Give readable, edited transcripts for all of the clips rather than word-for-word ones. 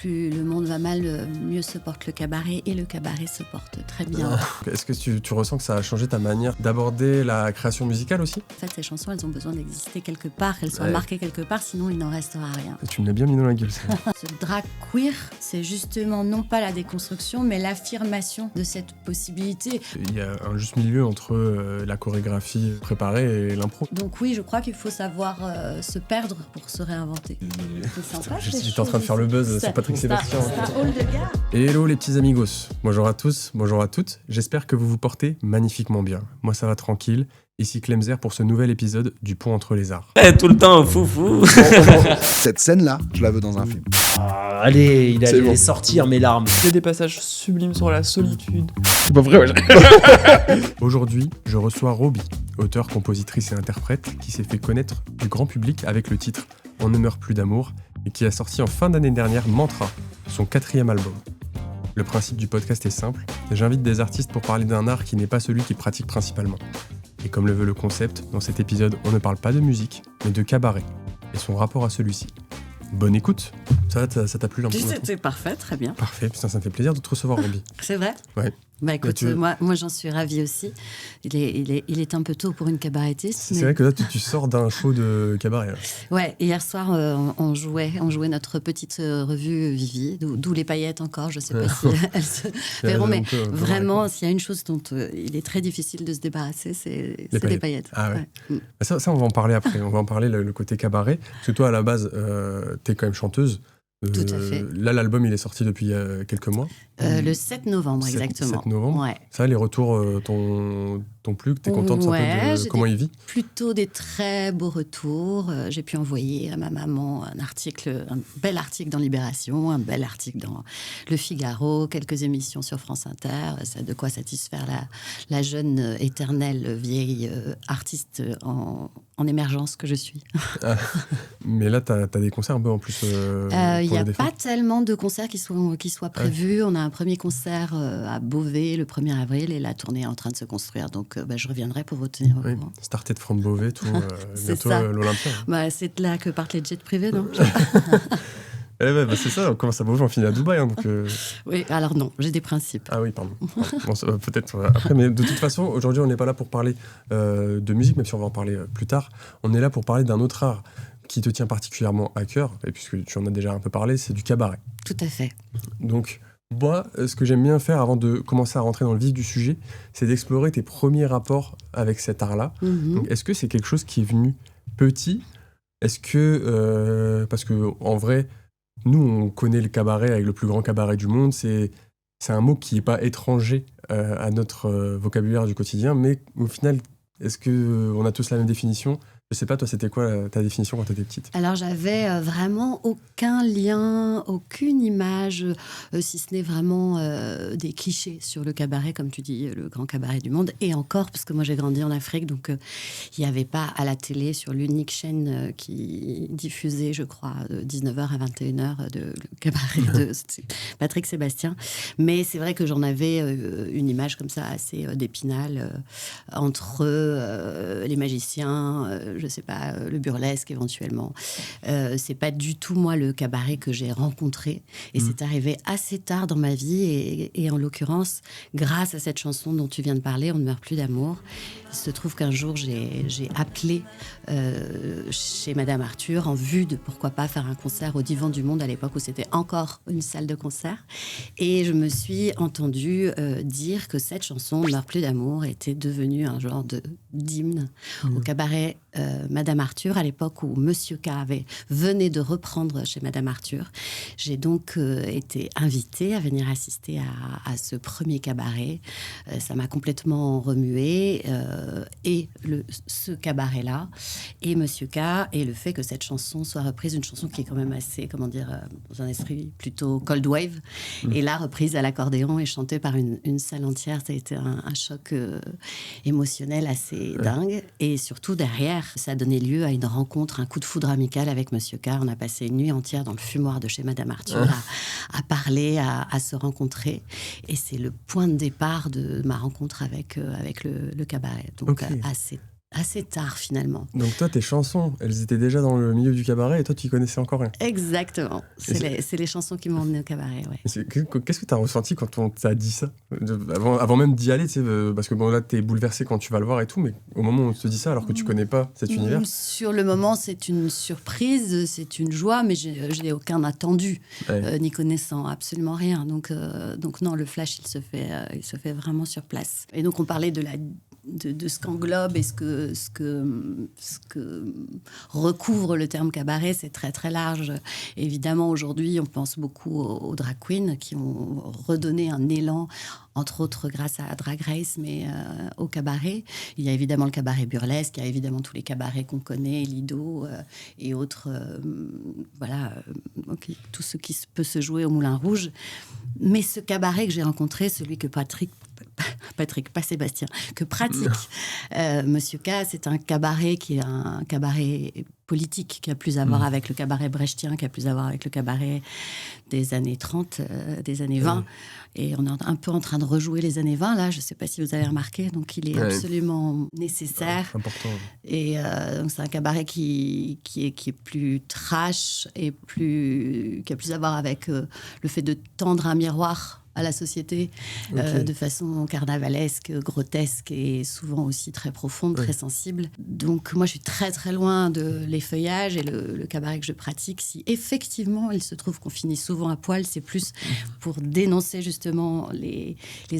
plus le monde va mal, mieux se porte le cabaret, et le cabaret se porte très bien. Est-ce que tu ressens que ça a changé ta manière d'aborder la création musicale aussi ? En fait, ces chansons, elles ont besoin d'exister quelque part, qu'elles soient marquées quelque part, sinon il n'en restera rien. Tu me l'as bien mis dans la gueule, ça. Ce drag queer, c'est justement non pas la déconstruction, mais l'affirmation de cette possibilité. Il y a un juste milieu entre la chorégraphie préparée et l'impro. Donc oui, je crois qu'il faut savoir se perdre pour se réinventer. C'est sympa, J'étais en train de faire le buzz, c'est Patrick Sébastien. C'est un hall de gars. Et hello les petits amigos, bonjour à tous, bonjour à toutes, j'espère que vous vous portez magnifiquement bien. Moi ça va tranquille, ici Clemzer pour ce nouvel épisode du Pont entre les arts. Tout le temps, foufou. Cette scène-là, je la veux dans un film. Ah, allez, il allait sortir mes larmes. Il y a des passages sublimes sur la solitude. C'est pas vrai, ouais. Aujourd'hui, je reçois Roby, auteure, compositrice et interprète qui s'est fait connaître du grand public avec le titre On ne meurt plus d'amour et qui a sorti en fin d'année dernière Mantra, son 4e album. Le principe du podcast est simple, j'invite des artistes pour parler d'un art qui n'est pas celui qu'ils pratiquent principalement. Et comme le veut le concept, dans cet épisode, on ne parle pas de musique, mais de cabaret, et son rapport à celui-ci. Bonne écoute. Ça t'a plu l'intro ? C'était parfait, très bien. Parfait, putain, ça me fait plaisir de te recevoir, Roby. C'est vrai ? Ouais. Bah écoute, moi j'en suis ravie aussi. Il est un peu tôt pour une cabarettiste. C'est vrai que là, tu sors d'un show de cabaret. Là. Ouais, hier soir, on jouait notre petite revue Vivi, d'où les paillettes encore, je sais pas si elles se verront, mais vraiment, s'il y a une chose dont il est très difficile de se débarrasser, c'est les paillettes. Ah ouais. Ça, on va en parler après. On va en parler, le côté cabaret. Parce que toi, à la base, t'es quand même chanteuse. Tout à fait. Là, l'album, il est sorti depuis quelques mois. Le 7 novembre, exactement. 7 novembre. Ouais. Ça, les retours t'ont plu, que t'es contente un peu de comment il vit ? Plutôt des très beaux retours. J'ai pu envoyer à ma maman un bel article dans Libération, un bel article dans Le Figaro, quelques émissions sur France Inter. Ça a de quoi satisfaire la jeune, éternelle, vieille artiste en émergence que je suis. Mais là, t'as des concerts un peu en plus. Il n'y a pas tellement de concerts qui soient prévus. On a un premier concert à Beauvais le 1er avril et la tournée est en train de se construire. Donc, je reviendrai pour vous tenir au courant. Started from Beauvais, tout. Bientôt l'Olympia. C'est là que partent les jets privés, non ? C'est ça, on commence à Beauvais, on finit à Dubaï. Donc, Oui, alors non, j'ai des principes. Ah oui, pardon. Bon, peut-être après, mais de toute façon, aujourd'hui, on n'est pas là pour parler de musique, même si on va en parler plus tard. On est là pour parler d'un autre art qui te tient particulièrement à cœur, et puisque tu en as déjà un peu parlé, c'est du cabaret. Tout à fait. Donc, moi, ce que j'aime bien faire avant de commencer à rentrer dans le vif du sujet, c'est d'explorer tes premiers rapports avec cet art-là. Mm-hmm. Donc, est-ce que c'est quelque chose qui est venu petit ? Est-ce que... parce que en vrai, nous, on connaît le cabaret avec le plus grand cabaret du monde. C'est un mot qui n'est pas étranger à notre vocabulaire du quotidien, mais au final, est-ce qu'on a tous la même définition ? Je sais pas, toi, c'était quoi ta définition quand tu étais petite ? Alors, j'avais vraiment aucun lien, aucune image, si ce n'est vraiment des clichés sur le cabaret, comme tu dis, le grand cabaret du monde. Et encore, parce que moi, j'ai grandi en Afrique, donc il n'y avait pas à la télé, sur l'unique chaîne qui diffusait, je crois, de 19h à 21h, le cabaret de Patrick Sébastien. Mais c'est vrai que j'en avais une image comme ça, assez d'Épinal, entre les magiciens, je sais pas, le burlesque éventuellement. C'est pas du tout, moi, le cabaret que j'ai rencontré. Et c'est arrivé assez tard dans ma vie. Et en l'occurrence, grâce à cette chanson dont tu viens de parler, On ne meurt plus d'amour, il se trouve qu'un jour, j'ai appelé chez Madame Arthur en vue de, pourquoi pas, faire un concert au Divan du Monde à l'époque où c'était encore une salle de concert. Et je me suis entendue dire que cette chanson, On ne meurt plus d'amour, était devenue un genre d'hymne au cabaret Madame Arthur, à l'époque où Monsieur K venait de reprendre chez Madame Arthur. J'ai donc été invitée à venir assister à ce premier cabaret. Ça m'a complètement remuée. Et ce cabaret-là, et Monsieur K, et le fait que cette chanson soit reprise, une chanson qui est quand même assez, dans un esprit plutôt cold wave, et là, reprise à l'accordéon et chantée par une salle entière, ça a été un choc émotionnel assez dingue. Et surtout, derrière, ça a donné lieu à une rencontre, un coup de foudre amical avec Monsieur K. On a passé une nuit entière dans le fumoir de chez Madame Arthur à parler, à se rencontrer. Et c'est le point de départ de ma rencontre avec le cabaret. Donc, assez assez tard finalement. Donc toi, tes chansons, elles étaient déjà dans le milieu du cabaret et toi, tu y connaissais encore rien. Exactement. C'est les chansons qui m'ont emmené au cabaret, ouais. Qu'est-ce que tu as ressenti quand on t'a dit ça avant même d'y aller, tu sais, parce que bon, là, t'es bouleversé quand tu vas le voir et tout, mais au moment où on te dit ça, alors que tu connais pas cet univers. Sur le moment, c'est une surprise, c'est une joie, mais je n'ai aucun attendu, ni connaissant absolument rien. Donc non, le flash, il se fait vraiment sur place. Et donc, on parlait de ce qu'englobe et ce que recouvre le terme cabaret, c'est très très large. Évidemment, aujourd'hui, on pense beaucoup aux drag queens qui ont redonné un élan, entre autres grâce à Drag Race, mais au cabaret. Il y a évidemment le cabaret burlesque, il y a évidemment tous les cabarets qu'on connaît, Lido et autres, tout ce qui peut se jouer au Moulin Rouge. Mais ce cabaret que j'ai rencontré, celui que Patrick, pas Sébastien, que pratique Monsieur K, c'est un cabaret qui est un cabaret politique, qui a plus à voir avec le cabaret brechtien, qui a plus à voir avec le cabaret des années 30, des années 20. Et on est un peu en train de rejouer les années 20, là, je ne sais pas si vous avez remarqué, donc il est absolument nécessaire. Important. Et donc c'est un cabaret qui est plus trash et qui a plus à voir avec le fait de tendre un miroir à la société de façon carnavalesque, grotesque et souvent aussi très profonde, très sensible. Donc moi je suis très très loin de l'effeuillage et le cabaret que je pratique. Si effectivement il se trouve qu'on finit souvent à poil, c'est plus pour dénoncer justement les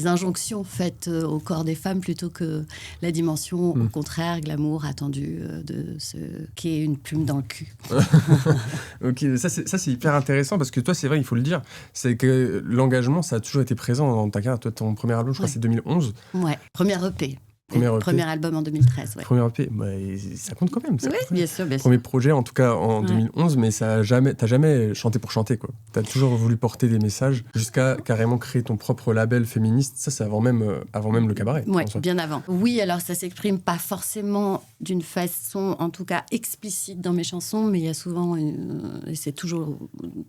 injonctions faites au corps des femmes plutôt que la dimension au contraire glamour attendue de ce qu'est une plume dans le cul. Ok, ça c'est hyper intéressant parce que toi c'est vrai, il faut le dire, c'est que l'engagement ça a toujours été présent dans ta carrière. Toi, ton premier album, je crois, c'est 2011. Ouais, premier EP. Premier album en 2013, ouais. Premier EP, ça compte quand même. Oui, bien sûr. Premier projet, en tout cas en 2011, mais t'as jamais chanté pour chanter, quoi. T'as toujours voulu porter des messages jusqu'à carrément créer ton propre label féministe. Ça, c'est avant même le cabaret. Oui, bien avant. Oui, alors ça s'exprime pas forcément d'une façon, en tout cas explicite dans mes chansons, mais il y a souvent, et c'est toujours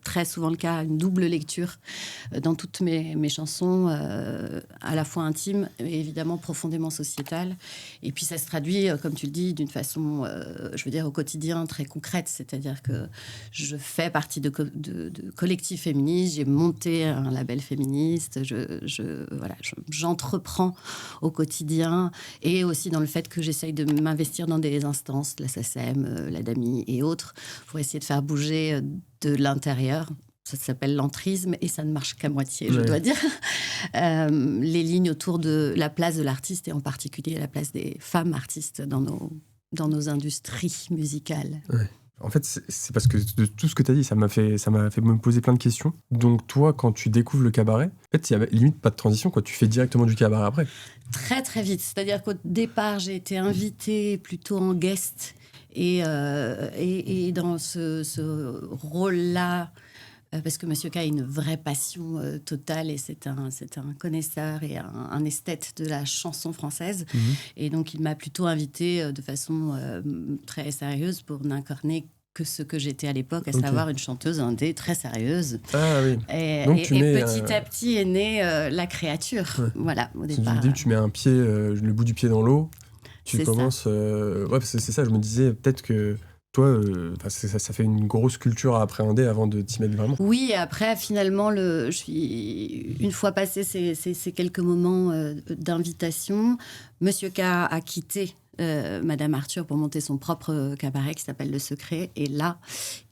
très souvent le cas, une double lecture dans toutes mes chansons, à la fois intimes et évidemment profondément sociétales. Et puis ça se traduit, comme tu le dis, d'une façon, je veux dire, au quotidien très concrète. C'est-à-dire que je fais partie de collectifs féministes, j'ai monté un label féministe, j'entreprends au quotidien et aussi dans le fait que j'essaye de m'investir dans des instances, la SACEM, la DAMI et autres, pour essayer de faire bouger de l'intérieur. Ça s'appelle l'entrisme et ça ne marche qu'à moitié, je dois dire. Les lignes autour de la place de l'artiste et en particulier la place des femmes artistes dans nos industries musicales. Ouais. En fait, c'est parce que de tout ce que tu as dit, ça m'a fait me poser plein de questions. Donc toi, quand tu découvres le cabaret, en fait, il n'y a limite pas de transition, quoi. Tu fais directement du cabaret après. Très, très vite. C'est-à-dire qu'au départ, j'ai été invitée plutôt en guest et dans ce rôle-là, parce que Monsieur K a une vraie passion totale et c'est un connaisseur et un esthète de la chanson française. Et donc, il m'a plutôt invitée de façon très sérieuse pour n'incarner que ce que j'étais à l'époque, à savoir une chanteuse indé très sérieuse. Ah oui. Et petit à petit est née la créature. Ouais. Voilà, au départ. Tu mets un pied, le bout du pied dans l'eau, tu commences... c'est ça, je me disais peut-être que... Toi, ça fait une grosse culture à appréhender avant de t'y mettre vraiment. Oui, et après, finalement, une fois passé ces quelques moments d'invitation, Monsieur K a quitté Madame Arthur pour monter son propre cabaret qui s'appelle Le Secret. Et là,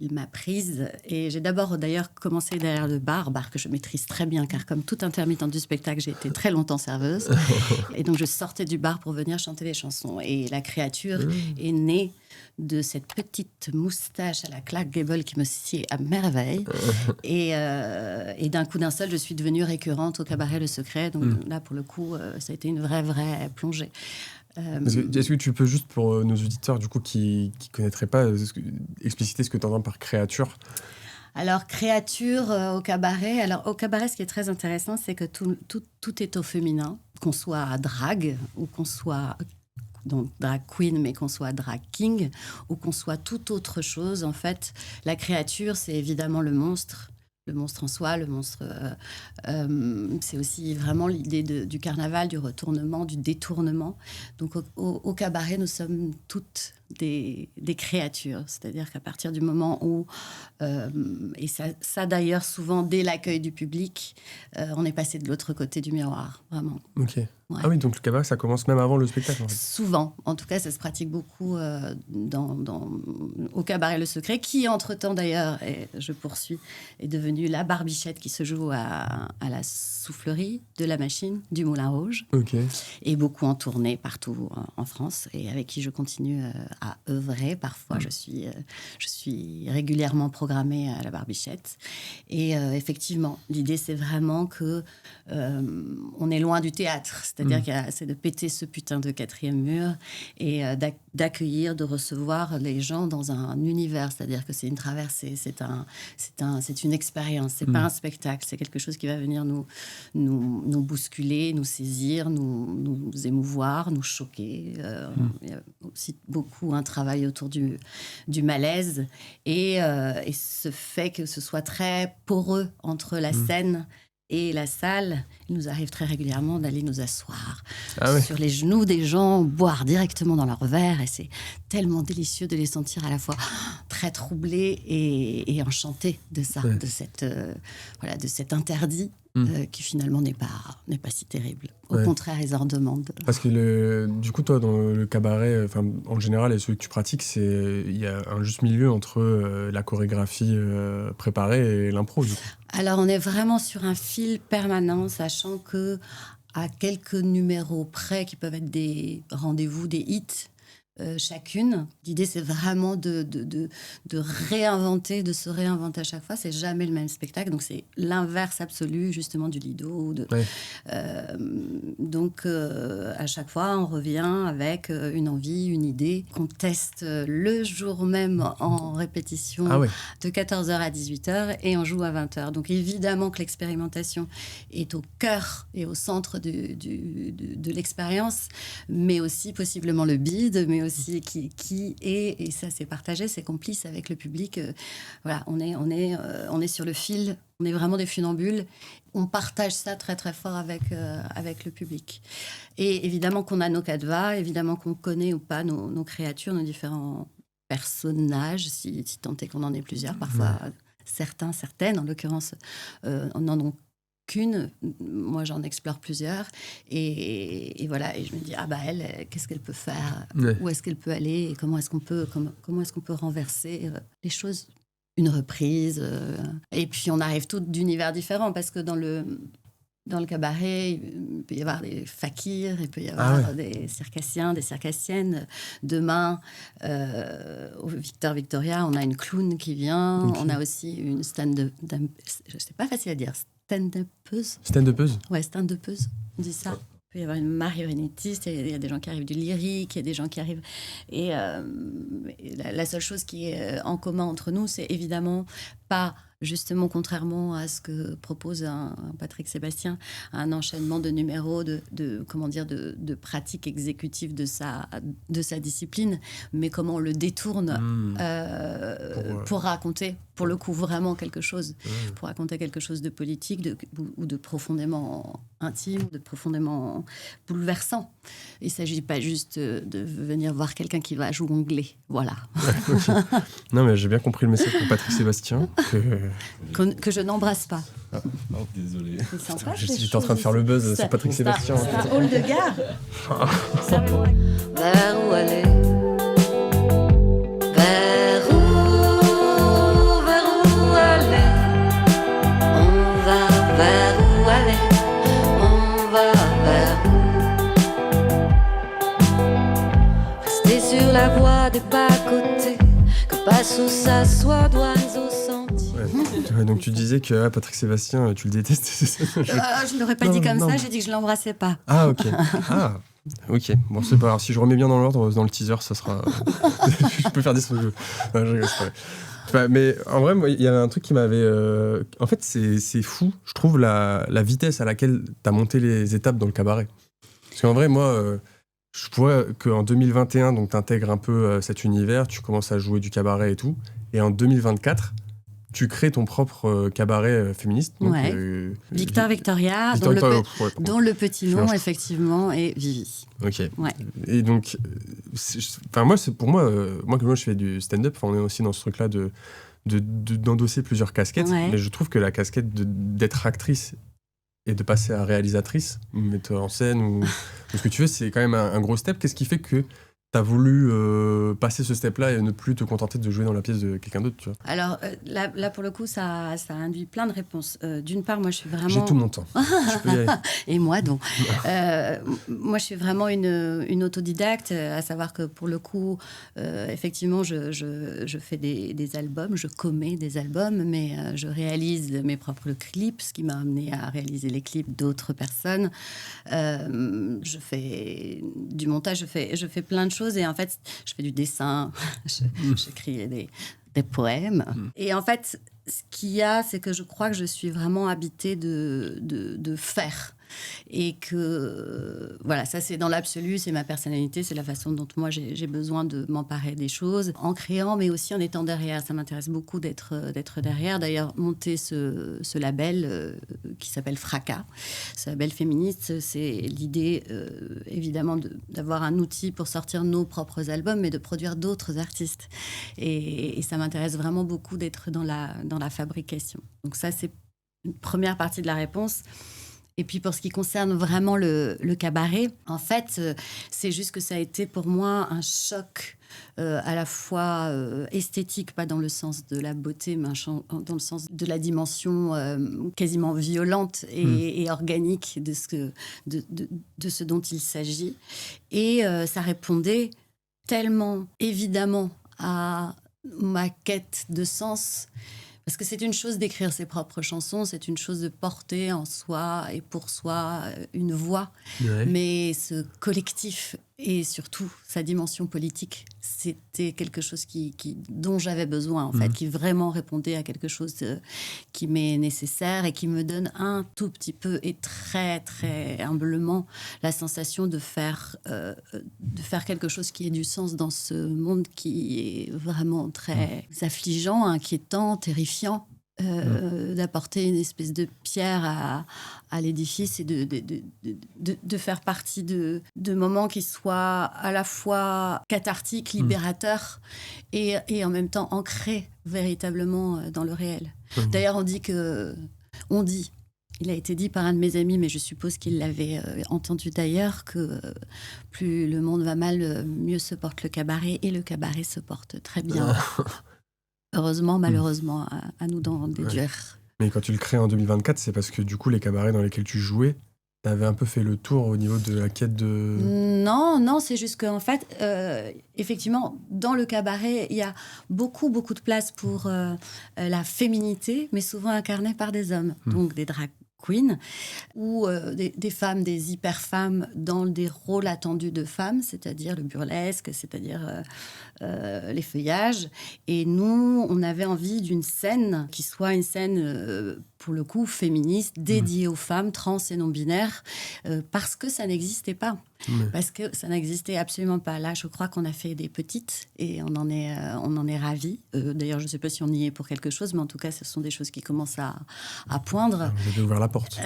il m'a prise. Et j'ai d'abord, d'ailleurs, commencé derrière le bar que je maîtrise très bien, car comme toute intermittente du spectacle, j'ai été très longtemps serveuse. Et donc, je sortais du bar pour venir chanter les chansons. Et la créature est née de cette petite moustache à la Clark Gable qui me sied à merveille. Et d'un coup d'un seul, je suis devenue récurrente au cabaret Le Secret. Donc là, pour le coup, ça a été une vraie plongée. Est-ce que tu peux juste, pour nos auditeurs du coup, qui ne connaîtraient pas, expliciter ce que tu entends par créature ? Alors, créature au cabaret. Alors, au cabaret, ce qui est très intéressant, c'est que tout est au féminin, qu'on soit drag ou qu'on soit... donc drag queen, mais qu'on soit drag king ou qu'on soit toute autre chose. En fait, la créature, c'est évidemment le monstre le monstre en soi, le monstre. C'est aussi vraiment l'idée du carnaval, du retournement, du détournement. Donc au cabaret, nous sommes toutes des créatures. C'est-à-dire qu'à partir du moment où, et ça d'ailleurs souvent dès l'accueil du public, on est passé de l'autre côté du miroir, vraiment. Ok. Ouais. Ah oui, donc le cabaret, ça commence même avant le spectacle, en fait. Souvent, en tout cas, ça se pratique beaucoup au cabaret Le Secret, qui entre-temps d'ailleurs, et je poursuis, est devenu la barbichette qui se joue à la soufflerie de la machine du Moulin Rouge, Ok. et beaucoup en tournée partout en France, et avec qui je continue à œuvrer. Parfois, je suis régulièrement programmée à la barbichette. Et effectivement, l'idée, c'est vraiment que on est loin du théâtre. C'est-à-dire c'est de péter ce putain de quatrième mur et d'accueillir, de recevoir les gens dans un univers. C'est-à-dire que c'est une traversée, c'est une expérience, c'est pas un spectacle, c'est quelque chose qui va venir nous bousculer, nous saisir, nous émouvoir, nous choquer. Il y a aussi beaucoup un travail autour du malaise et ce fait que ce soit très poreux entre la scène et la salle. Il nous arrive très régulièrement d'aller nous asseoir sur les genoux des gens, boire directement dans leur verre, et c'est tellement délicieux de les sentir à la fois très troublés et enchantés de ça, de cet interdit qui finalement n'est pas si terrible. Au contraire, ils en demandent. Parce que du coup, toi, dans le cabaret, en général, et ceux que tu pratiques, il y a un juste milieu entre la chorégraphie préparée et l'impro, du coup. Alors, on est vraiment sur un fil permanent, sachant que à quelques numéros près, qui peuvent être des rendez-vous, des hits, chacune. L'idée, c'est vraiment de réinventer, de se réinventer à chaque fois. C'est jamais le même spectacle. Donc, c'est l'inverse absolu, justement, du Lido. Donc, à chaque fois, on revient avec une envie, une idée qu'on teste le jour même en répétition de 14h à 18h et on joue à 20h. Donc, évidemment que l'expérimentation est au cœur et au centre de l'expérience, mais aussi possiblement le bide, mais aussi qui est, et ça c'est partagé, c'est complice avec le public. Voilà, on est sur le fil, on est vraiment des funambules. On partage ça très très fort avec le public. Et évidemment qu'on a nos canevas, évidemment qu'on connaît ou pas nos créatures, nos différents personnages, si tant est qu'on en ait plusieurs, parfois certaines, en l'occurrence, on en a qu'une, moi j'en explore plusieurs, et voilà, et je me dis elle, qu'est-ce qu'elle peut faire, où est-ce qu'elle peut aller, et comment est-ce qu'on peut renverser les choses, une reprise, et puis on arrive toutes d'univers différents, parce que dans le cabaret, il peut y avoir des fakirs, il peut y avoir des circassiens, des circassiennes. Demain, au Victor Victoria, on a une clown qui vient, on a aussi une stand-up, c'est pas facile à dire, stand-upeuse. Stand-upeuse ? Ouais, stand-upeuse, on dit ça. Il peut y avoir une marionnettiste, il y a des gens qui arrivent du lyrique, il y a des gens qui arrivent... Et la seule chose qui est en commun entre nous, c'est évidemment pas, justement, contrairement à ce que propose un Patrick Sébastien, un enchaînement de numéros, de pratiques exécutives de sa discipline, mais comment on le détourne pour raconter, pour le coup, vraiment quelque chose, pour raconter quelque chose de politique ou de profondément intime, de profondément bouleversant. Il ne s'agit pas juste de venir voir quelqu'un qui va jongler, voilà. Non, mais j'ai bien compris le message pour Patrick Sébastien. Que je n'embrasse pas. Désolé. J'étais en train de faire le buzz sur Patrick Sébastien. C'est un hall de gare. Vers où aller? Vers où aller? On va vers où aller? On va vers où? Rester sur la voie des bas-côtés, que passe ou s'assoit douanes au sentier. Donc tu disais que Patrick Sébastien, tu le détestes. Je ne l'aurais pas dit comme ça, j'ai dit que je ne l'embrassais pas. Ah, ok. Ok, bon, c'est pas grave. Si je remets bien dans l'ordre, dans le teaser, ça sera... je peux faire des trucs. Non, je rigole, c'est vrai. Mais en vrai, il y avait un truc qui m'avait... En fait, c'est fou, je trouve, la vitesse à laquelle tu as monté les étapes dans le cabaret. Parce qu'en vrai, moi, je vois qu'en 2021, tu intègres un peu cet univers, tu commences à jouer du cabaret et tout. Et en 2024, tu crées ton propre cabaret féministe. Donc, Ouais. Victor Victoria, Victor Victoria, dont le petit nom, effectivement, est Vivi. Ok. Ouais. Et donc, moi, moi, je fais du stand-up, on est aussi dans ce truc-là d'endosser plusieurs casquettes. Ouais. Mais je trouve que la casquette d'être actrice et de passer à réalisatrice, metteur en scène ou ce que tu veux, c'est quand même un gros step. Qu'est-ce qui fait que t'as voulu passer ce step-là et ne plus te contenter de jouer dans la pièce de quelqu'un d'autre, tu vois? Alors là, pour le coup, ça induit plein de réponses. D'une part, moi, je suis vraiment... J'ai tout mon temps. Je peux y aller. Et moi, donc. Moi, je suis vraiment une autodidacte, à savoir que pour le coup, effectivement, je fais des albums, je commets des albums, mais je réalise mes propres clips, ce qui m'a amené à réaliser les clips d'autres personnes. Je fais du montage, je fais plein de choses. Et en fait, je fais du dessin, j'écris des poèmes. Et en fait, ce qu'il y a, c'est que je crois que je suis vraiment habitée de faire. Et que, voilà, ça c'est dans l'absolu, c'est ma personnalité, c'est la façon dont moi j'ai besoin de m'emparer des choses, en créant, mais aussi en étant derrière. Ça m'intéresse beaucoup d'être derrière. D'ailleurs, monter ce label qui s'appelle Fracas, ce label féministe, c'est l'idée, évidemment, d'avoir un outil pour sortir nos propres albums, mais de produire d'autres artistes. Et ça m'intéresse vraiment beaucoup d'être dans la fabrication. Donc ça, c'est une première partie de la réponse. Et puis pour ce qui concerne vraiment le cabaret, en fait, c'est juste que ça a été pour moi un choc à la fois esthétique, pas dans le sens de la beauté, mais dans le sens de la dimension quasiment violente et organique de ce dont il s'agit. Et ça répondait tellement évidemment à ma quête de sens. Parce que c'est une chose d'écrire ses propres chansons, c'est une chose de porter en soi et pour soi une voix. Ouais. Mais ce collectif et surtout sa dimension politique, c'était quelque chose dont j'avais besoin, en fait, qui vraiment répondait à quelque chose qui m'est nécessaire et qui me donne un tout petit peu et très, très humblement la sensation de faire quelque chose qui ait du sens dans ce monde qui est vraiment très affligeant, inquiétant, terrifiant. D'apporter une espèce de pierre à l'édifice et de faire partie de moments qui soient à la fois cathartiques, libérateurs et en même temps ancrés véritablement dans le réel. D'ailleurs, il a été dit par un de mes amis, mais je suppose qu'il l'avait entendu d'ailleurs, que plus le monde va mal, mieux se porte le cabaret, et le cabaret se porte très bien. Heureusement, malheureusement, à nous d'en déduire. Ouais. Mais quand tu le crées en 2024, c'est parce que du coup, les cabarets dans lesquels tu jouais, t'avais un peu fait le tour au niveau de la quête de... Non, c'est juste qu'en fait, effectivement, dans le cabaret, il y a beaucoup de place pour la féminité, mais souvent incarnée par des hommes, donc des drag queens, ou des femmes, des hyper-femmes dans des rôles attendus de femmes, c'est-à-dire le burlesque, c'est-à-dire les feuillages. Et nous, on avait envie d'une scène qui soit une scène, pour le coup, féministe, dédiée aux femmes trans et non-binaires, parce que ça n'existait pas. Parce que ça n'existait absolument pas. Là, je crois qu'on a fait des petites et on en est ravis. D'ailleurs, je ne sais pas si on y est pour quelque chose, mais en tout cas, ce sont des choses qui commencent à poindre. Vous avez ouvert la porte.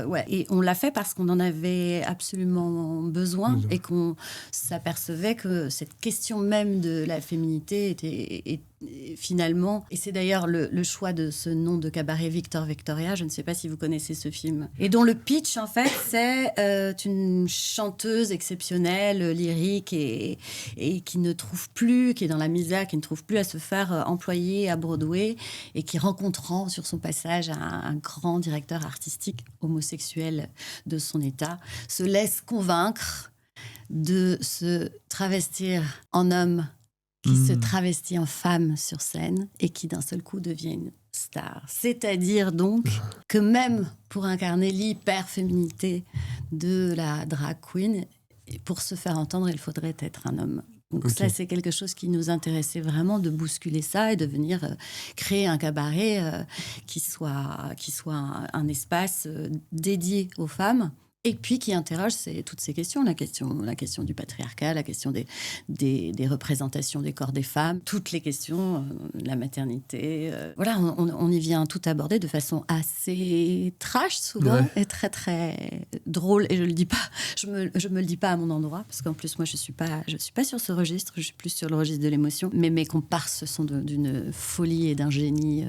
Ouais. Et on l'a fait parce qu'on en avait absolument besoin et qu'on s'apercevait que cette question même de la féminité était finalement, et c'est d'ailleurs le choix de ce nom de cabaret Victor Victoria, je ne sais pas si vous connaissez ce film, et dont le pitch, en fait, c'est une chanteuse exceptionnelle, lyrique, et qui ne trouve plus, qui est dans la misère, qui ne trouve plus à se faire employer à Broadway, et qui, rencontrant sur son passage un grand directeur artistique homosexuel de son état, se laisse convaincre de se travestir en homme, qui se travestit en femme sur scène et qui d'un seul coup devient une star. C'est-à-dire donc que même pour incarner l'hyper-féminité de la drag queen, pour se faire entendre, il faudrait être un homme. Donc ça, c'est quelque chose qui nous intéressait vraiment, de bousculer ça et de venir créer un cabaret qui soit un espace dédié aux femmes, Et puis qui interroge toutes ces questions, la question du patriarcat, la question des représentations des corps des femmes, toutes les questions, la maternité. Voilà, on y vient tout aborder de façon assez trash souvent, et très très drôle. Et je le dis pas, je me le dis pas à mon endroit, parce qu'en plus moi je suis pas sur ce registre, je suis plus sur le registre de l'émotion. Mais mes comparses sont d'une folie et d'un génie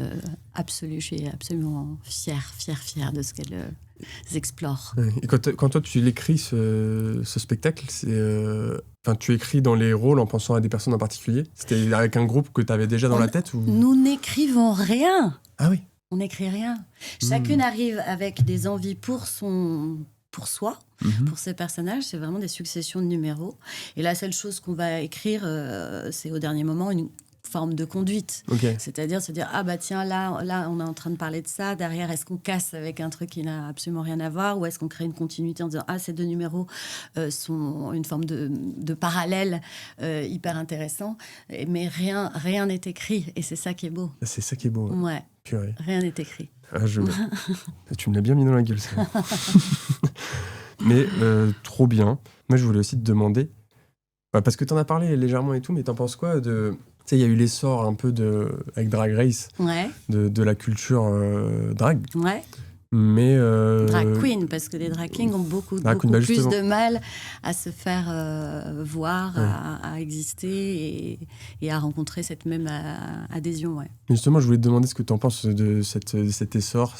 absolu. Je suis absolument fière de ce qu'elles explorent. Et quand toi tu l'écris ce spectacle, tu écris dans les rôles en pensant à des personnes en particulier? C'était avec un groupe que tu avais déjà dans la tête ou... Nous n'écrivons rien. Ah oui. On n'écrit rien. Chacune arrive avec des envies pour soi, pour ses personnages. C'est vraiment des successions de numéros. Et la seule chose qu'on va écrire, c'est au dernier moment une forme de conduite. Okay. C'est-à-dire se dire, ah bah tiens, là, on est en train de parler de ça. Derrière, est-ce qu'on casse avec un truc qui n'a absolument rien à voir, ou est-ce qu'on crée une continuité en disant, ah, ces 2 numéros sont une forme de parallèle hyper intéressant. Mais rien n'est écrit. Et c'est ça qui est beau. C'est ça qui est beau. Ouais. Purée. Rien n'est écrit. Ah, tu me l'as bien mis dans la gueule, ça. Mais trop bien. Moi, je voulais aussi te demander, parce que tu en as parlé légèrement et tout, mais t'en penses quoi de... Tu sais, il y a eu l'essor un peu avec Drag Race, de la culture drag. Ouais. Mais drag queen, parce que les drag kings ont beaucoup plus de mal à se faire voir, à exister et à rencontrer cette même adhésion. Ouais. Justement, je voulais te demander ce que tu en penses de cet essor.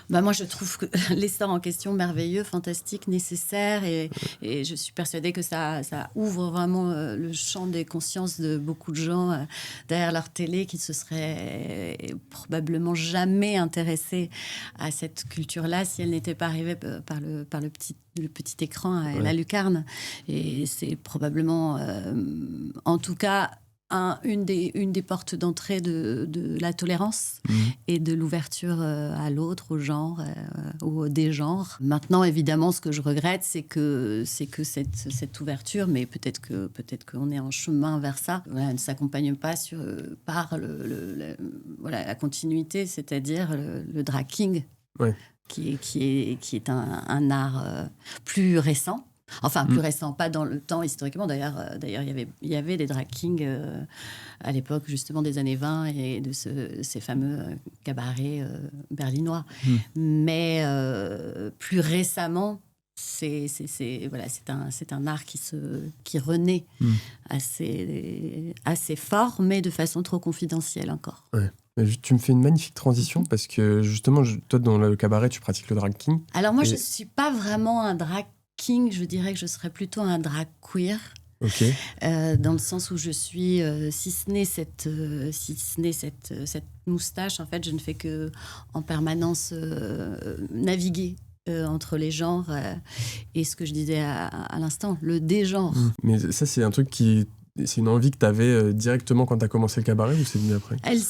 Moi, je trouve que l'essor en question merveilleux, fantastique, nécessaire, et je suis persuadée que ça ouvre vraiment le champ des consciences de beaucoup de gens derrière leur télé qui se seraient probablement jamais intéressés à cette culture-là si elle n'était pas arrivée par le petit écran à la lucarne. Et c'est probablement, en tout cas, une des portes d'entrée de la tolérance et de l'ouverture à l'autre, au genre ou des genres. Maintenant, évidemment, ce que je regrette, c'est que cette ouverture, mais peut-être qu'on est en chemin vers ça, ne s'accompagne pas par la continuité, c'est-à-dire le drag king. Ouais. Qui est un art plus récent. Enfin, plus récent, pas dans le temps historiquement. D'ailleurs, il y avait des drag kings à l'époque, justement, des années 20 et de ces fameux cabarets berlinois. Mais plus récemment, c'est un art qui renaît assez fort, mais de façon trop confidentielle encore. Ouais. Tu me fais une magnifique transition parce que justement, toi, dans le cabaret, tu pratiques le drag king. Alors moi, je ne suis pas vraiment un drag king, je dirais que je serais plutôt un drag queer. Ok. Dans le sens où je suis, si ce n'est cette moustache, en fait, je ne fais que en permanence naviguer entre les genres et ce que je disais à l'instant, le dégenre. Mais ça, c'est un truc c'est une envie que tu avais directement quand tu as commencé le cabaret ou c'est venu après ? Elle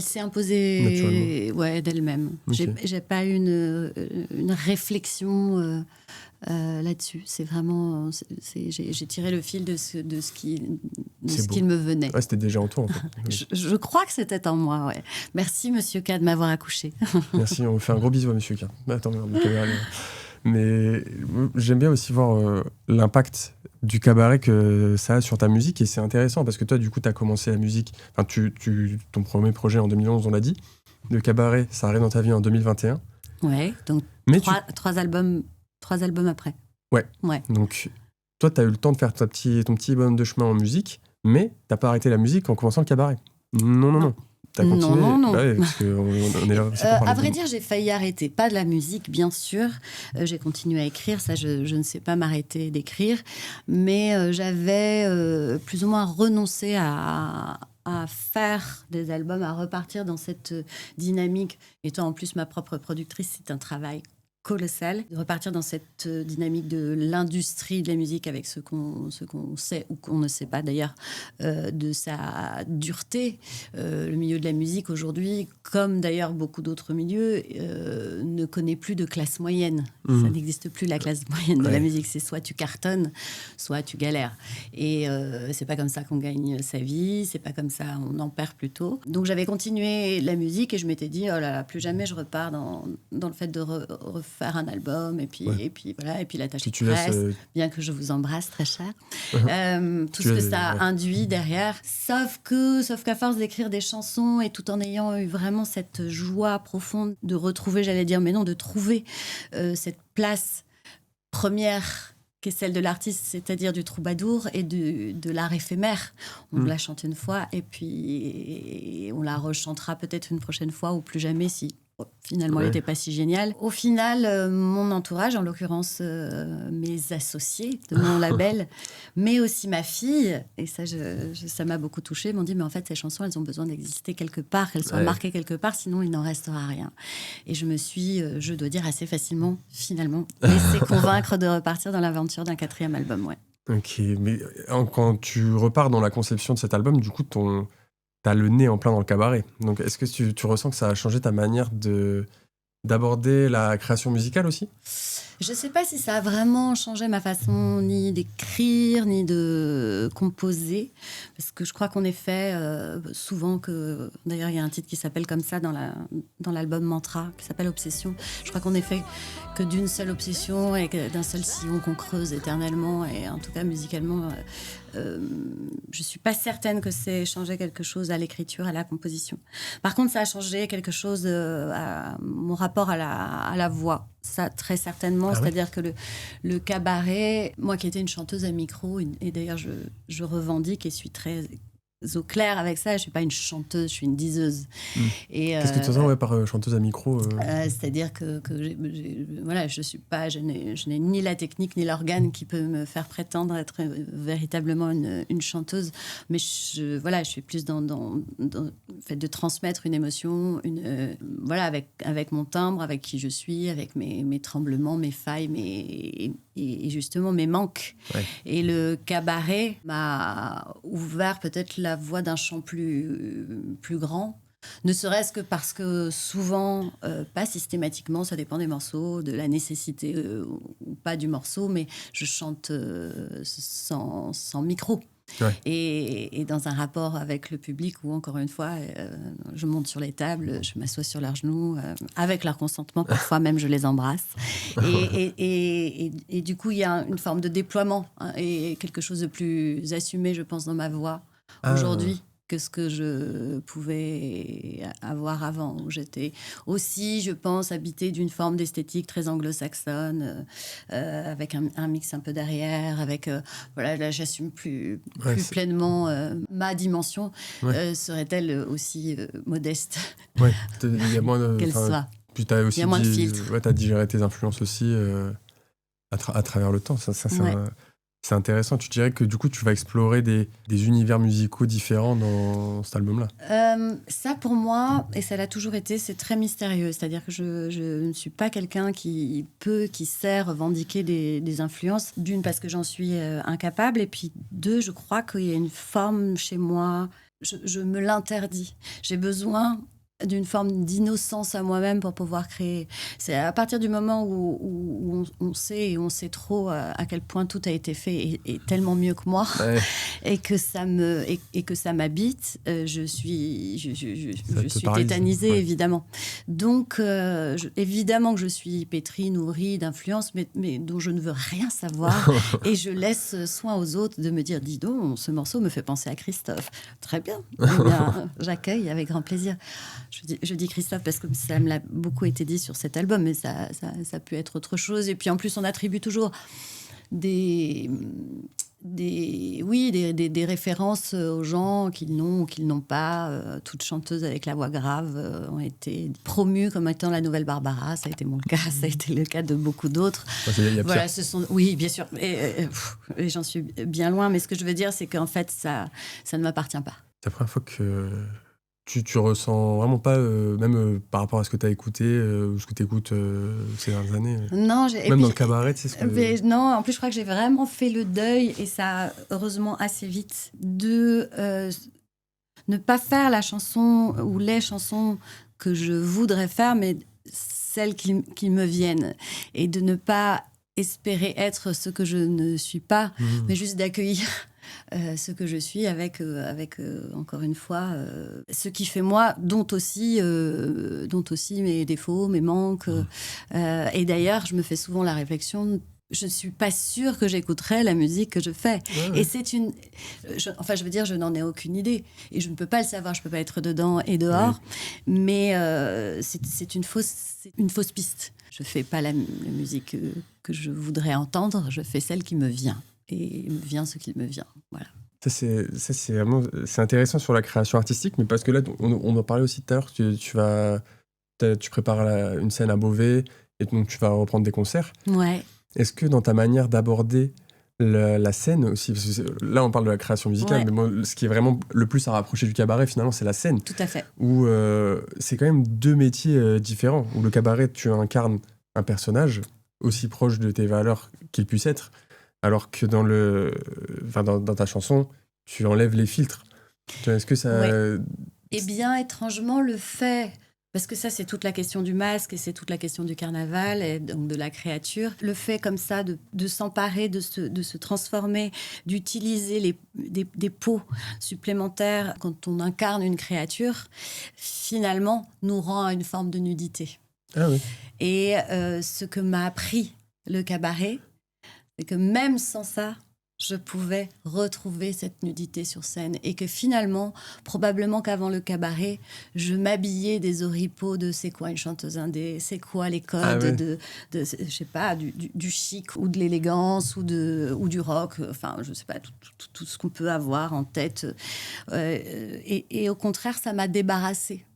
s'est imposée d'elle-même. Okay. J'ai pas eu une réflexion là-dessus. C'est vraiment... j'ai tiré le fil de ce qu'il me venait. Ouais, c'était déjà en toi, en fait. Je crois que c'était en moi, ouais. Merci, Monsieur K, de m'avoir accouché. Merci, on fait un gros bisou à Monsieur K. Attends, mais j'aime bien aussi voir l'impact du cabaret que ça a sur ta musique, et c'est intéressant parce que toi, du coup, tu as commencé la musique, ton premier projet en 2011, on l'a dit. Le cabaret, ça arrive dans ta vie en 2021. Ouais, donc trois albums après. Ouais. Donc, toi, tu as eu le temps de faire ton petit bonhomme de chemin en musique, mais tu pas arrêté la musique en commençant le cabaret. Non. T'as continué. Non. Bah ouais, parce qu'on est là aussi pour parler à vrai dire, j'ai failli arrêter. Pas de la musique, bien sûr. J'ai continué à écrire. Ça, je ne sais pas m'arrêter d'écrire. Mais j'avais plus ou moins renoncé à faire des albums, à repartir dans cette dynamique. Étant en plus ma propre productrice, c'est un travail colossal, de repartir dans cette dynamique de l'industrie de la musique avec ce qu'on sait ou qu'on ne sait pas d'ailleurs de sa dureté. Le milieu de la musique aujourd'hui, comme d'ailleurs beaucoup d'autres milieux, ne connaît plus de classe moyenne. Ça n'existe plus la classe moyenne de la musique. C'est soit tu cartonnes, soit tu galères. Et c'est pas comme ça qu'on gagne sa vie, c'est pas comme ça, on en perd plutôt. Donc j'avais continué la musique et je m'étais dit, oh là là, plus jamais je repars dans le fait de refaire faire un album et puis voilà, et puis l'attaché de Tu laisses, presse, bien que je vous embrasse très cher, tout ce que ça induit derrière, sauf qu'à force d'écrire des chansons et tout en ayant eu vraiment cette joie profonde de retrouver, de trouver cette place première qui est celle de l'artiste, c'est-à-dire du troubadour et de l'art éphémère. On la chante une fois et puis on la rechantera peut-être une prochaine fois ou plus jamais si finalement elle n'était pas si géniale. Au final, mon entourage, en l'occurrence mes associés de mon label, mais aussi ma fille, et ça, ça m'a beaucoup touchée, m'ont dit mais en fait ces chansons elles ont besoin d'exister quelque part, qu'elles soient marquées quelque part, sinon il n'en restera rien. Et je me suis, je dois dire assez facilement, finalement, laissé convaincre de repartir dans l'aventure d'un 4e album. Ouais. Ok, mais quand tu repars dans la conception de cet album, du coup t'as le nez en plein dans le cabaret. Donc, est-ce que tu ressens que ça a changé ta manière d'aborder la création musicale aussi ? Je ne sais pas si ça a vraiment changé ma façon ni d'écrire, ni de composer. Parce que je crois qu'on est fait souvent que... D'ailleurs, il y a un titre qui s'appelle comme ça dans l'album Mantra, qui s'appelle Obsession. Je crois qu'on est fait que d'une seule obsession et d'un seul sillon qu'on creuse éternellement. Et en tout cas, musicalement, je ne suis pas certaine que c'est changé quelque chose à l'écriture, à la composition. Par contre, ça a changé quelque chose à mon rapport à la voix. Ça, très certainement. C'est-à-dire que le cabaret, moi qui étais une chanteuse à micro, et d'ailleurs je revendique et suis très au clair avec ça, je ne suis pas une chanteuse, je suis une diseuse. Qu'est-ce que tu entends par chanteuse à micro C'est-à-dire que je n'ai ni la technique ni l'organe qui peut me faire prétendre être véritablement une chanteuse, mais je suis plus dans le fait de transmettre une émotion, avec mon timbre, avec qui je suis, avec mes tremblements, mes failles, et justement mes manques. Ouais. Et le cabaret m'a ouvert peut-être la voie d'un chant plus grand, ne serait-ce que parce que souvent, pas systématiquement, ça dépend des morceaux, de la nécessité ou pas du morceau, mais je chante sans micro. Ouais. Et dans un rapport avec le public où, encore une fois, je monte sur les tables, je m'assois sur leurs genoux, avec leur consentement, parfois même je les embrasse. Et du coup, il y a une forme de déploiement et quelque chose de plus assumé, je pense, dans ma voix aujourd'hui que ce que je pouvais avoir avant, où j'étais aussi, je pense, habitée d'une forme d'esthétique très anglo-saxonne, avec un mix un peu derrière, avec, là j'assume plus pleinement ma dimension, serait-elle aussi modeste il y a moins qu'elle soit. Puis t'as aussi moins de filtres. T'as digéré tes influences aussi à travers le temps, ça c'est intéressant. Tu dirais que du coup, tu vas explorer des univers musicaux différents dans cet album-là. Ça, pour moi, et ça l'a toujours été, c'est très mystérieux. C'est-à-dire que je ne suis pas quelqu'un qui sait revendiquer des influences. D'une, parce que j'en suis incapable. Et puis, deux, je crois qu'il y a une forme chez moi. Je me l'interdis. J'ai besoin d'une forme d'innocence à moi-même pour pouvoir créer. C'est à partir du moment où on sait trop à quel point tout a été fait et tellement mieux que moi, et que ça m'habite, je suis tétanisée, évidemment. Donc, évidemment que je suis pétrie, nourrie d'influences, mais dont je ne veux rien savoir, et je laisse soin aux autres de me dire, dis donc, ce morceau me fait penser à Christophe. Très bien. Eh bien, j'accueille avec grand plaisir. Je dis Christophe parce que ça me l'a beaucoup été dit sur cet album, mais ça peut être autre chose. Et puis en plus, on attribue toujours des références aux gens qu'ils n'ont ou qu'ils n'ont pas. Toutes chanteuses avec la voix grave ont été promues comme étant la nouvelle Barbara. Ça a été mon cas, ça a été le cas de beaucoup d'autres. Voilà, oui, bien sûr. Et j'en suis bien loin, mais ce que je veux dire, c'est qu'en fait, ça ne m'appartient pas. C'est la première fois que tu ressens vraiment pas, même par rapport à ce que tu as écouté ou ce que tu écoutes ces dernières années. Non, même dans le cabaret, tu sais ce que... Non, en plus, je crois que j'ai vraiment fait le deuil, et ça, heureusement, assez vite, de ne pas faire la chanson ou les chansons que je voudrais faire, mais celles qui me viennent. Et de ne pas espérer être ce que je ne suis pas, mais juste d'accueillir ce que je suis avec encore une fois, ce qui fait moi, dont aussi mes défauts, mes manques. Et d'ailleurs, je me fais souvent la réflexion, je ne suis pas sûre que j'écouterais la musique que je fais. Et c'est je n'en ai aucune idée. Et je ne peux pas le savoir, je ne peux pas être dedans et dehors. Mais c'est une fausse piste. Je ne fais pas la musique que je voudrais entendre, je fais celle qui me vient. Et il me vient ce qu'il me vient. Voilà. C'est vraiment c'est intéressant sur la création artistique, mais parce que là, on en parlait aussi tout à l'heure, tu prépares une scène à Beauvais, et donc tu vas reprendre des concerts. Ouais. Est-ce que dans ta manière d'aborder la scène aussi, parce que là on parle de la création musicale, mais moi, ce qui est vraiment le plus à rapprocher du cabaret finalement, c'est la scène. Tout à fait. Où c'est quand même deux métiers différents, où le cabaret, tu incarnes un personnage aussi proche de tes valeurs qu'il puisse être, alors que dans ta chanson, tu enlèves les filtres. Est-ce que ça... Eh bien, étrangement, le fait... Parce que ça, c'est toute la question du masque et c'est toute la question du carnaval et donc de la créature. Le fait comme ça de s'emparer, de se transformer, d'utiliser des peaux supplémentaires quand on incarne une créature, finalement, nous rend à une forme de nudité. Ah oui. Et ce que m'a appris le cabaret, c'est que même sans ça, je pouvais retrouver cette nudité sur scène et que finalement, probablement qu'avant le cabaret, je m'habillais des oripeaux de c'est quoi une chanteuse indé, c'est quoi les codes de je sais pas, du chic ou de l'élégance ou du rock, enfin je sais pas, tout ce qu'on peut avoir en tête. Et au contraire, ça m'a débarrassée.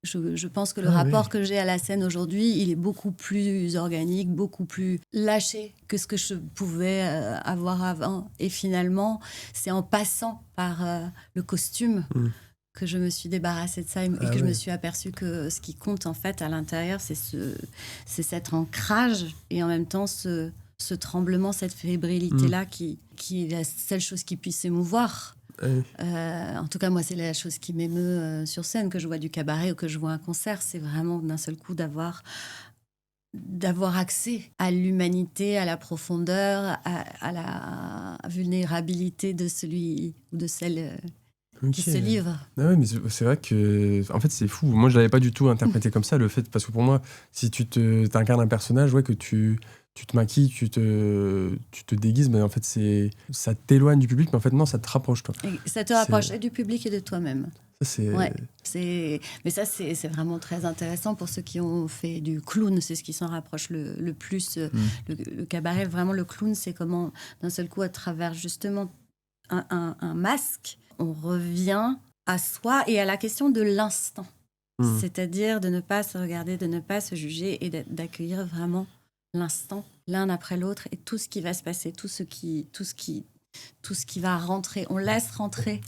Je pense que le rapport que j'ai à la scène aujourd'hui, il est beaucoup plus organique, beaucoup plus lâché que ce que je pouvais avoir avant. Et finalement, c'est en passant par le costume que je me suis débarrassée de ça et que je me suis aperçue que ce qui compte en fait à l'intérieur, c'est cet ancrage et en même temps ce tremblement, cette fébrilité-là qui est la seule chose qui puisse s'émouvoir. En tout cas, moi, c'est la chose qui m'émeut sur scène, que je vois du cabaret ou que je vois un concert, c'est vraiment d'un seul coup d'avoir accès à l'humanité, à la profondeur, à la vulnérabilité de celui ou de celle qui se livre. Ah oui, mais c'est vrai que, en fait, c'est fou. Moi, je l'avais pas du tout interprété comme ça, le fait, parce que pour moi, si tu t'incarnes un personnage, que tu te maquilles, tu te déguises, mais en fait, ça t'éloigne du public, mais en fait, non, ça te rapproche, toi. Et ça te rapproche et du public et de toi-même. Ça, mais ça, c'est vraiment très intéressant pour ceux qui ont fait du clown. C'est ce qui s'en rapproche le plus. Le cabaret, vraiment, le clown, c'est comment, d'un seul coup, à travers justement un masque, on revient à soi et à la question de l'instant. C'est-à-dire de ne pas se regarder, de ne pas se juger et d'accueillir vraiment l'instant, l'un après l'autre, et tout ce qui va se passer, tout ce qui va rentrer. On laisse rentrer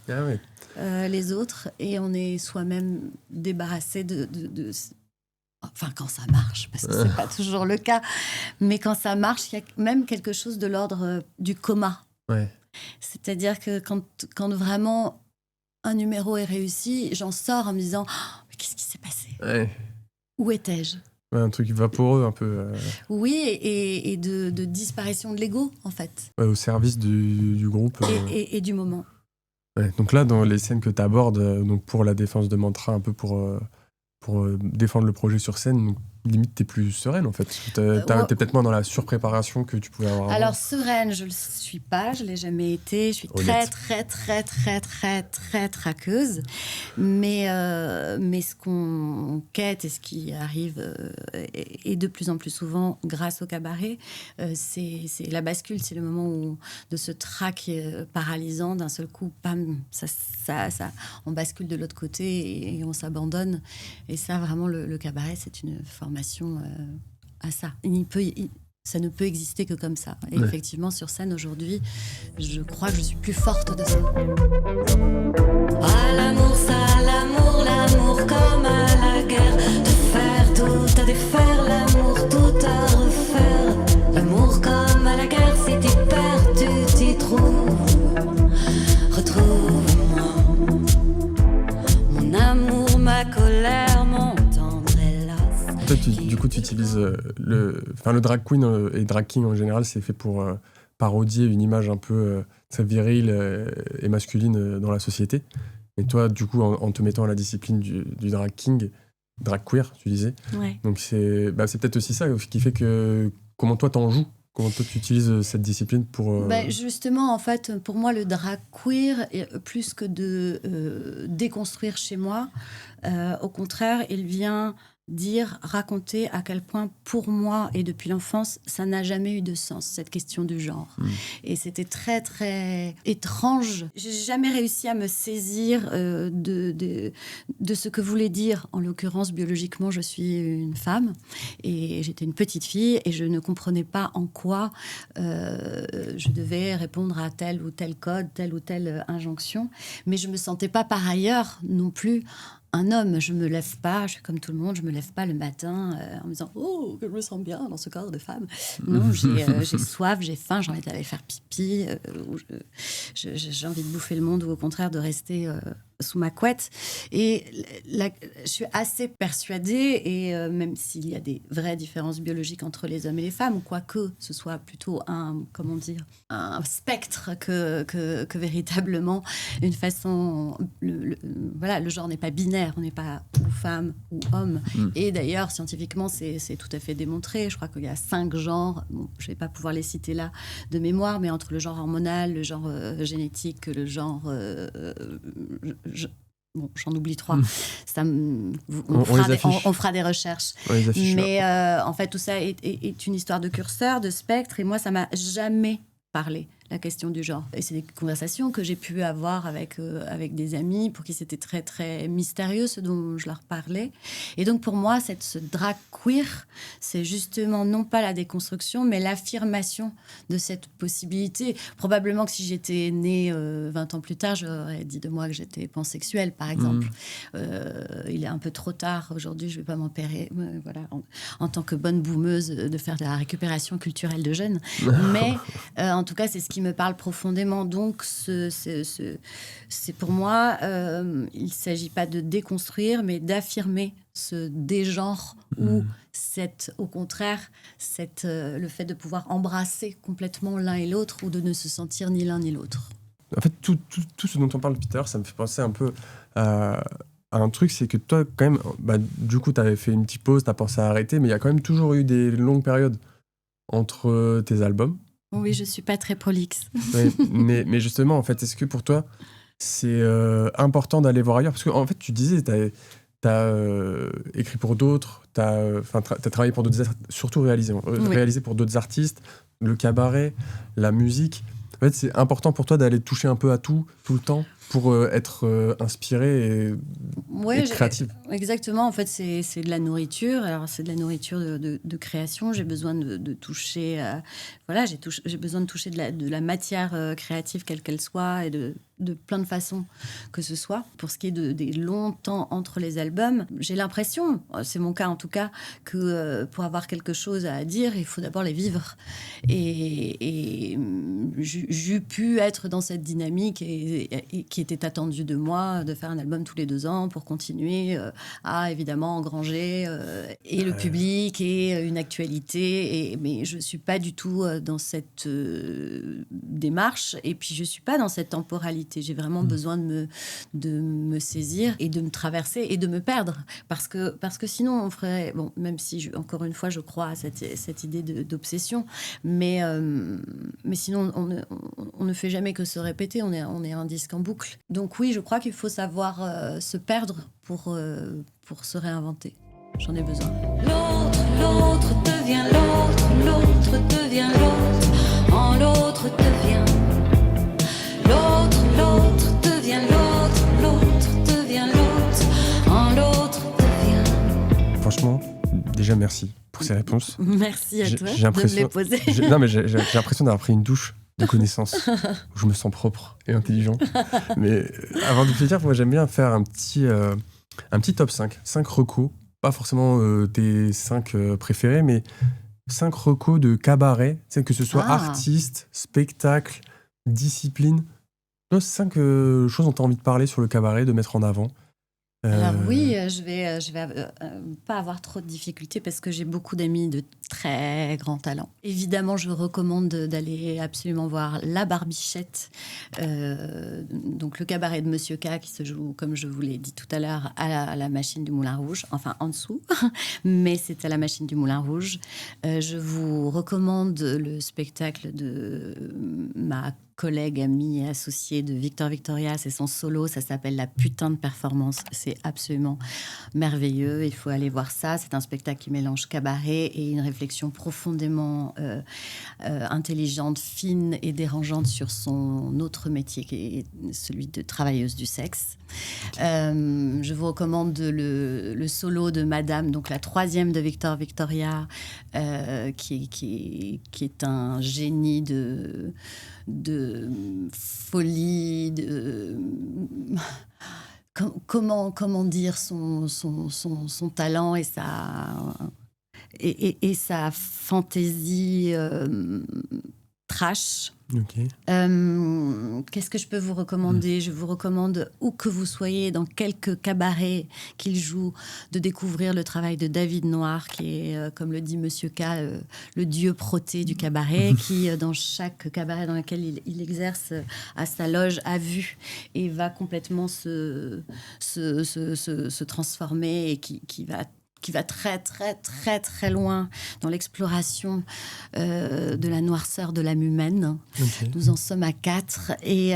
les autres et on est soi-même débarrassé de enfin, quand ça marche, parce que c'est pas toujours le cas, mais quand ça marche, il y a même quelque chose de l'ordre du coma. C'est-à-dire que quand vraiment un numéro est réussi, j'en sors en me disant « mais qu'est-ce qui s'est passé ? Où étais-je ?» Un truc vaporeux un peu. Oui, et de disparition de l'ego, en fait. Au service du groupe. Et du moment. Donc là, dans les scènes que tu abordes, donc pour la défense de Mantra, un peu pour défendre le projet sur scène, donc, limite, t'es plus sereine, en fait. T'es peut-être moins dans la surpréparation que tu pouvais avoir. Alors, sereine, je le suis pas, je l'ai jamais été. Je suis très, très, très, très, très, très traqueuse. Mais ce qu'on quête et ce qui arrive, et de plus en plus souvent, grâce au cabaret, c'est la bascule. C'est le moment de ce trac paralysant, d'un seul coup, bam, on bascule de l'autre côté et on s'abandonne. Et ça, vraiment, le cabaret, c'est une formation à ça. Ça ne peut exister que comme ça. Et effectivement, sur scène, aujourd'hui, je crois que je suis plus forte de ça. À l'amour, ça, l'amour comme à la guerre. De faire tout à défaire, l'amour tout à refaire. L'amour comme à la guerre, si t'y perds, tu t'y trouves. Retrouve-moi. Mon amour, ma colère, mon Toi, du coup, tu utilises le drag queen et drag king en général, c'est fait pour parodier une image un peu très virile et masculine dans la société. Et toi, du coup, en te mettant à la discipline du drag king, drag queer, tu disais. Ouais. Donc c'est peut-être aussi ça qui fait que comment toi t'en joues, comment toi tu utilises cette discipline pour... Justement, en fait, pour moi, le drag queer, plus que de déconstruire chez moi, au contraire, il vient raconter à quel point, pour moi, et depuis l'enfance, ça n'a jamais eu de sens, cette question du genre. Et c'était très, très étrange. J'ai jamais réussi à me saisir de ce que voulait dire. En l'occurrence, biologiquement, je suis une femme et j'étais une petite fille et je ne comprenais pas en quoi je devais répondre à tel ou tel code, telle ou telle injonction. Mais je me sentais pas par ailleurs non plus un homme. Je me lève pas, je suis comme tout le monde, je me lève pas le matin en me disant « Oh, que je me sens bien dans ce corps de femme ». Non, j'ai soif, j'ai faim, j'ai envie d'aller faire pipi, j'ai envie de bouffer le monde ou au contraire de rester sous ma couette. Et je suis assez persuadée, et même s'il y a des vraies différences biologiques entre les hommes et les femmes, quoique ce soit plutôt un spectre que véritablement une façon... Voilà, le genre n'est pas binaire, on n'est pas ou femme ou homme. Et d'ailleurs, scientifiquement, c'est tout à fait démontré. Je crois qu'il y a 5 genres, bon, je ne vais pas pouvoir les citer là de mémoire, mais entre le genre hormonal, le genre génétique, le genre... Bon, j'en oublie 3. On fera des recherches. Mais en fait, tout ça est une histoire de curseur, de spectre. Et moi, ça m'a jamais parlé, la question du genre. Et c'est des conversations que j'ai pu avoir avec des amis pour qui c'était très, très mystérieux, ce dont je leur parlais. Et donc, pour moi, ce drag queer, c'est justement non pas la déconstruction, mais l'affirmation de cette possibilité. Probablement que si j'étais née 20 ans plus tard, j'aurais dit de moi que j'étais pansexuelle, par exemple. Il est un peu trop tard aujourd'hui, je ne vais pas m'empêcher, voilà, en tant que bonne boumeuse, de faire de la récupération culturelle de jeunes. Mais en tout cas, c'est ce qui me parle profondément. Donc, c'est pour moi, il ne s'agit pas de déconstruire, mais d'affirmer ce dégenre ou au contraire, le fait de pouvoir embrasser complètement l'un et l'autre ou de ne se sentir ni l'un ni l'autre. En fait, tout ce dont on parle depuis tout à l'heure, ça me fait penser un peu à un truc, c'est que toi, quand même, du coup, tu avais fait une petite pause, tu as pensé à arrêter, mais il y a quand même toujours eu des longues périodes entre tes albums. Oui, je ne suis pas très prolixe. Ouais, mais justement, en fait, est-ce que pour toi, c'est important d'aller voir ailleurs ? Parce qu'en fait, tu disais, tu as écrit pour d'autres, tu as travaillé pour d'autres artistes, surtout réalisé pour d'autres artistes, le cabaret, la musique. En fait, c'est important pour toi d'aller toucher un peu à tout le temps, pour être inspiré et créative. Exactement, en fait, c'est de la nourriture. Alors, c'est de la nourriture de création. J'ai besoin de toucher... j'ai besoin de toucher de la matière créative, quelle qu'elle soit, et de plein de façons que ce soit. Pour ce qui est des longs temps entre les albums, j'ai l'impression, c'est mon cas en tout cas, que pour avoir quelque chose à dire, il faut d'abord les vivre. Et j'ai pu être dans cette dynamique et qui était attendu de moi, de faire un album tous les 2 ans pour continuer à évidemment engranger et le public et une actualité. Mais je ne suis pas du tout dans cette démarche, et puis je ne suis pas dans cette temporalité. J'ai vraiment besoin de me saisir et de me traverser et de me perdre. Parce que sinon, on ferait... Bon, même si, encore une fois, je crois à cette idée d'obsession, mais sinon, on ne fait jamais que se répéter. On est un disque en boucle. Donc oui, je crois qu'il faut savoir se perdre pour se réinventer. J'en ai besoin. L'autre devient l'autre devient l'autre, en l'autre devient l'autre devient l'autre devient l'autre, en l'autre devient... Franchement, déjà merci pour ces réponses. Merci à toi de me les poser. J'ai l'impression d'avoir pris une douche de connaissances où je me sens propre et intelligent. Mais avant de finir, moi j'aime bien faire un petit top 5 recos, pas forcément tes 5 préférés, mais 5 recos de cabaret, que ce soit artiste, spectacle, discipline. 5 choses dont tu as envie de parler sur le cabaret, de mettre en avant. Alors oui, je vais pas avoir trop de difficultés parce que j'ai beaucoup d'amis de très grands talents. Évidemment, je recommande d'aller absolument voir La Barbichette, donc le cabaret de Monsieur K qui se joue, comme je vous l'ai dit tout à l'heure, à la machine du Moulin Rouge, enfin en dessous, mais c'est à la machine du Moulin Rouge. Je vous recommande le spectacle de ma collègue, ami et associé de Victor Victoria, c'est son solo, ça s'appelle La putain de performance, c'est absolument merveilleux, il faut aller voir ça, c'est un spectacle qui mélange cabaret et une réflexion profondément intelligente, fine et dérangeante sur son autre métier qui est celui de travailleuse du sexe. Je vous recommande le solo de Madame, donc la 3e de Victor Victoria, qui est un génie de folie, comment dire son talent et sa fantaisie trash. Ok. Qu'est-ce que je peux vous recommander ? Je vous recommande, où que vous soyez, dans quelques cabarets qu'il joue, de découvrir le travail de David Noir, qui est, comme le dit Monsieur K, le dieu proté du cabaret, qui, dans chaque cabaret dans lequel il exerce, à sa loge, a vu et va complètement se transformer et qui va très, très, très, très loin dans l'exploration de la noirceur de l'âme humaine. Okay. Nous en sommes à 4. Et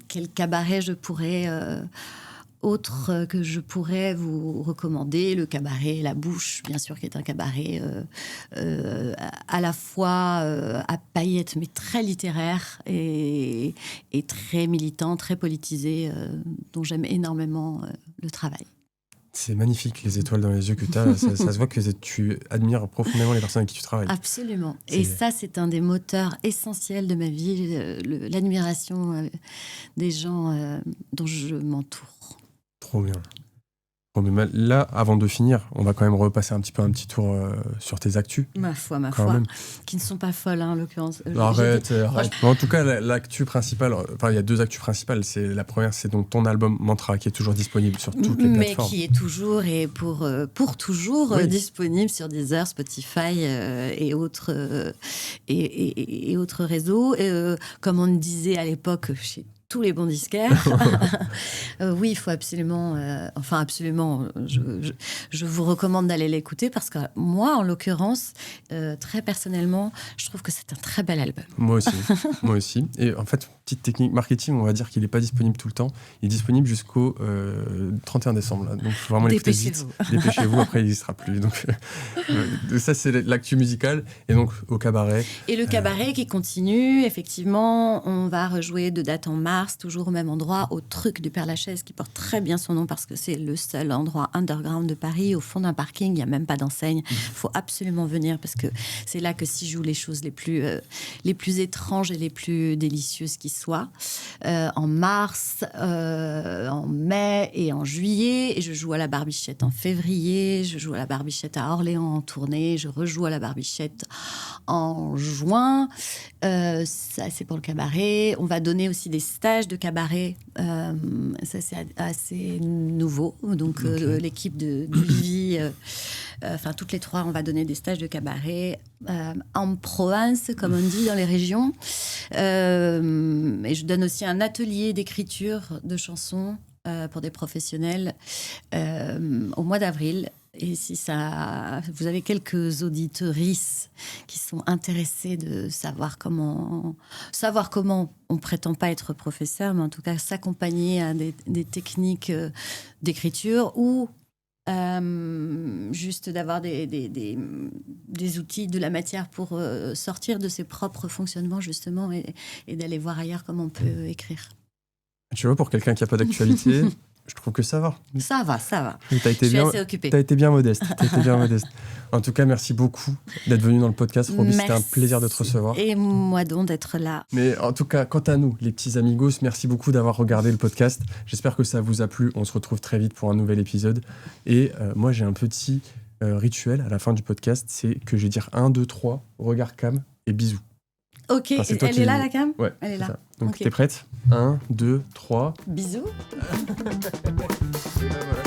quel cabaret autre que je pourrais vous recommander ? Le cabaret La Bouche, bien sûr, qui est un cabaret à la fois à paillettes, mais très littéraire et très militant, très politisé, dont j'aime énormément le travail. C'est magnifique, les étoiles dans les yeux que tu as. Ça se voit que tu admires profondément les personnes avec qui tu travailles. Absolument. Et ça, c'est un des moteurs essentiels de ma vie, l'admiration des gens dont je m'entoure. Trop bien. Là, avant de finir, on va quand même repasser un petit tour sur tes actus. Ma foi, qui ne sont pas folles, en l'occurrence. Arrête. En tout cas, l'actu principale, il y a 2 actus principales. La première, c'est donc ton album Mantra, qui est toujours disponible sur toutes les plateformes. Mais qui est toujours et pour toujours disponible sur Deezer, Spotify et autres réseaux. Comme on disait à l'époque chez tous les bons disquaires. Oui, il faut absolument... je vous recommande d'aller l'écouter parce que moi, en l'occurrence, très personnellement, je trouve que c'est un très bel album. Moi aussi. Et en fait, petite technique marketing, on va dire qu'il n'est pas disponible tout le temps. Il est disponible jusqu'au 31 décembre. Là. Donc, il faut vraiment l'écouter vite. Dépêchez-vous, après, il n'y sera plus. Donc, ça, c'est l'actu musicale. Et donc, au cabaret. Et le cabaret qui continue, effectivement, on va rejouer de date en mars, toujours au même endroit, au Truc de Père-Lachaise, qui porte très bien son nom parce que c'est le seul endroit underground de Paris, au fond d'un parking, il n'y a même pas d'enseigne. Il faut absolument venir parce que c'est là que s'y jouent les choses les plus étranges et les plus délicieuses qui soient. En mars, en mai et en juillet, et je joue à la Barbichette en février, je joue à la Barbichette à Orléans en tournée, je rejoue à la Barbichette en juin. Ça, c'est pour le cabaret. On va donner aussi des stages de cabaret. Ça, c'est assez nouveau. Donc, l'équipe de Vivi, toutes les 3, on va donner des stages de cabaret en province, comme on dit dans les régions. Et je donne aussi un atelier d'écriture de chansons pour des professionnels au mois d'avril. Et si vous avez quelques auditrices qui sont intéressées de savoir comment on prétend pas être professeur, mais en tout cas s'accompagner à des techniques d'écriture ou juste d'avoir des outils, de la matière pour sortir de ses propres fonctionnements justement et d'aller voir ailleurs comment on peut écrire. Tu vois, pour quelqu'un qui n'a pas d'actualité... Je trouve que ça va. Ça va. Je suis assez occupée. Tu as été bien modeste. En tout cas, merci beaucoup d'être venu dans le podcast, Roby. C'était un plaisir de te recevoir. Et moi donc d'être là. Mais en tout cas, quant à nous, les petits amigos, merci beaucoup d'avoir regardé le podcast. J'espère que ça vous a plu. On se retrouve très vite pour un nouvel épisode. Et moi, j'ai un petit rituel à la fin du podcast. C'est que je vais dire 1, 2, 3, regard cam et bisous. Ok, Enfin, c'est toi elle qui- est là, la cam? Ouais, Elle est c'est là. ça. Donc Ok. t'es prête? 1, 2, 3. Bisous. Et ben voilà.